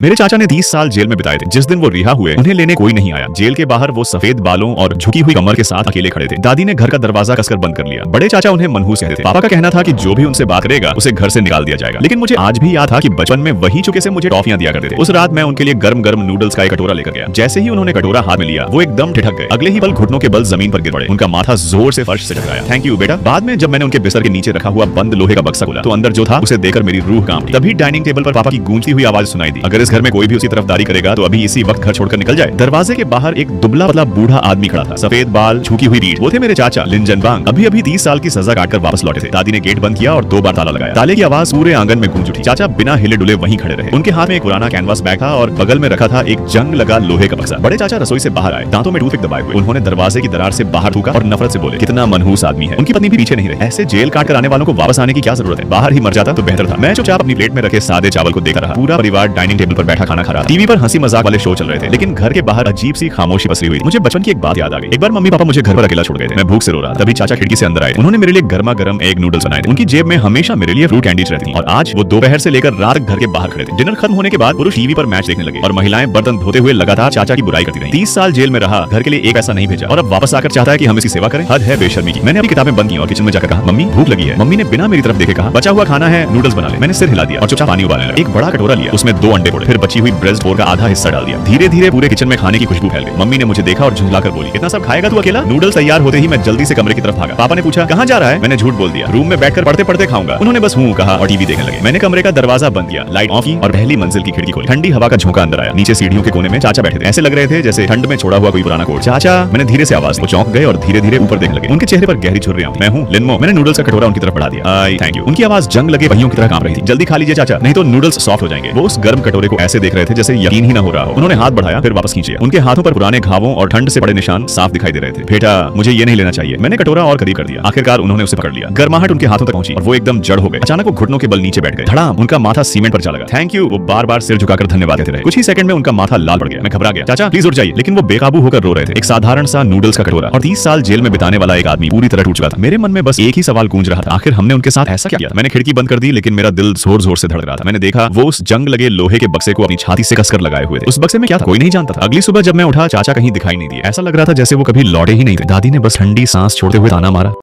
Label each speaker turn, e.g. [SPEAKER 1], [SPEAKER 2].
[SPEAKER 1] मेरे चाचा ने 30 साल जेल में बिताए थे। जिस दिन वो रिहा हुए उन्हें लेने कोई नहीं आया। जेल के बाहर वो सफेद बालों और झुकी हुई कमर के साथ अकेले खड़े थे। दादी ने घर का दरवाजा कसकर बंद कर लिया। बड़े चाचा उन्हें मनहूस कहते थे। पापा का कहना था कि जो भी उनसे बात करेगा उसे घर से निकाल दिया जाएगा। लेकिन मुझे आज भी याद था कि बचपन में वही चुके से मुझे टॉफियां दिया करते थे। उस रात मैं उनके लिए गर्म गर्म नूडल्स का एक कटोरा लेकर गया। जैसे ही उन्होंने कटोरा हाथ में लिया वो एकदम ठिठक गए। अगले ही पल घुटनों के बल जमीन पर गिर पड़े। उनका माथा जोर से फर्श से टकराया। थैंक यू बेटा। बाद में जब मैंने उनके बिस्तर के नीचे रखा हुआ बंद लोहे का बक्सा खोला तो अंदर जो था उसे देखकर मेरी रूह कांप उठी। तभी डाइनिंग टेबल पर पापा की गूंजती हुई आवाज सुनाई दी। अगर इस घर में कोई भी उसी तरफदारी करेगा तो अभी इसी वक्त घर छोड़कर निकल जाए। दरवाजे के बाहर एक दुबला पतला बूढ़ा आदमी खड़ा था। सफेद बाल, झुकी हुई रीढ़। वो थे मेरे चाचा लिन जनबांग। अभी 30 साल की सजा काटकर वापस लौटे थे। दादी ने गेट बंद किया और 2 बार ताला लगाया। ताले की आवाज पूरे आंगन में गूंज उठी। चाचा बिना हिले डुले वहीं खड़े रहे। उनके हाथ में एक पुराना कैनवास बैग था और बगल में रखा था एक जंग लगा लोहे का बक्सा। बड़े चाचा रसोई से बाहर आए, दांतों में टूथपिक दबाए हुए। उन्होंने दरवाजे की दरार से बाहर थूका और नफरत से बोले, कितना मनहूस आदमी है। उनकी पत्नी भी पीछे नहीं रही। ऐसे जेल काट कर आने वालों को वापस आने की क्या जरूरत है। बाहर ही मर जाता तो बेहतर था। मैं चुपचाप अपनी प्लेट में रखे सादे चावल को देखा रहा। पूरा परिवार डाइनिंग टेबल पर बैठा खाना खा रहा। टीवी पर हंसी मजाक वाले शो चल रहे थे, लेकिन घर के बाहर अजीब सी खामोशी पसरी हुई। मुझे बचपन की एक बात याद आ गई। एक बार मम्मी पापा मुझे घर पर अकेला छोड़ गए थे। मैं भूख से रो रहा था। तभी चाचा खिड़की से अंदर आए। उन्होंने मेरे लिए गर्मा गर्म एग नूडल्स बनाए थे। उनकी जेब में हमेशा मेरे लिए फ्रूट कैंडीज रहती थी। और आज वो दोपहर से लेकर रात तक घर के बाहर खड़े थे। डिनर खत्म होने के बाद पुरुष टीवी पर मैच देखने लगे और महिलाएं बर्तन धोते हुए लगातार चाचा की बुराई करती रहीं। 30 साल जेल में रहा, घर के लिए एक पैसा नहीं भेजा और अब वापस आकर चाहता है कि हम इसकी सेवा करें। हद है बेशर्मी की। मैंने अपनी किताबें बंद की और किचन में जाकर कहा, मम्मी भूख लगी है। मम्मी ने बिना मेरी तरफ देखे कहा, बचा हुआ खाना है, नूडल्स बना ले। मैंने सिर हिला दिया और चुपचाप पानी उबालने लगा। एक बड़ा कटोरा लिया, उसमें 2 अंडे फोड़े, फिर बची हुई ब्रेस्ट बोर का आधा हिस्सा डाल दिया। धीरे धीरे पूरे किचन में खाने की खुशबू फैल गई। मम्मी ने मुझे देखा और झुंझलाकर बोली, इतना सब खाएगा तू अकेला? नूडल्स तैयार होते ही मैं जल्दी से कमरे की तरफ भागा। पापा ने पूछा, कहाँ जा रहा है? मैंने झूठ बोल दिया, रूम में बैठकर पढ़ते पढ़ते खाऊंगा। उन्होंने बस हूं कहा और टीवी देखने लगे। मैंने कमरे का दरवाजा बंद किया, लाइट ऑफ की और पहली मंजिल की खिड़की खोली। ठंडी हवा का झोंका अंदर आया। नीचे सीढ़ियों के कोने में चाचा बैठे थे। ऐसे लग रहे थे जैसे ठंड में छोड़ा हुआ कोई पुराना कोट। चाचा, मैंने धीरे से आवाज दी। वो चौंक गए और धीरे धीरे ऊपर देखने लगे। उनके चेहरे पर गहरी झुर्रियां। मैं हूं लिनमो। मैंने नूडल्स का कटोरा उनकी तरफ बढ़ा दिया। आई थैंक यू। उनकी आवाज जंग लगे पहियों की तरह कांप रही थी। जल्दी खा लीजिए चाचा, नहीं तो नूडल्स सॉफ्ट हो जाएंगे। वो उस गर्म कटोरे को ऐसे देख रहे थे जैसे यकीन ही न हो रहा हो। उन्होंने हाथ बढ़ाया, फिर वापस खींचे। उनके हाथों पर पुराने घावों और ठंड से पड़े निशान साफ दिखाई दे रहे थे। बेटा, मुझे ये नहीं लेना चाहिए। मैंने कटोरा और करीब कर दिया। आखिरकार उन्होंने उसे पकड़ लिया। गर्माहट उनके हाथों तक पहुंची और वो एकदम जड़ हो गए। अचानक वो घुटनों के बल नीचे बैठ गए। धड़ाम, उनका माथा सीमेंट पर जा लगा। Thank you. वो बार बार सिर झुकाकर धन्यवाद कहते रहे। कुछ ही सेकंड में उनका माथा लाल पड़ गया। मैं घबरा गया। चाचा प्लीज उठ जाइए। लेकिन वो बेकाबू होकर रो रहे थे। एक साधारण सा नूडल्स का कटोरा और 30 साल जेल में बिताने वाला एक आदमी पूरी तरह टूट चुका था। मेरे मन में बस एक ही सवाल गूंज रहा था, आखिर हमने उनके साथ ऐसा क्या किया? मैंने खिड़की बंद कर दी, लेकिन मेरा दिल जोर जोर से धड़क रहा था। मैंने देखा वो उस जंग लगे लोहे के बक्से को अपनी छाती से कसकर लगाए हुए थे। उस बक्से में क्या था कोई नहीं जानता था। अगली सुबह जब मैं उठा, चाचा कहीं दिखाई नहीं दिए। ऐसा लग रहा था जैसे वो कभी लौटे ही नहीं थे। दादी ने बस ठंडी सांस छोड़ते हुए ताना मारा,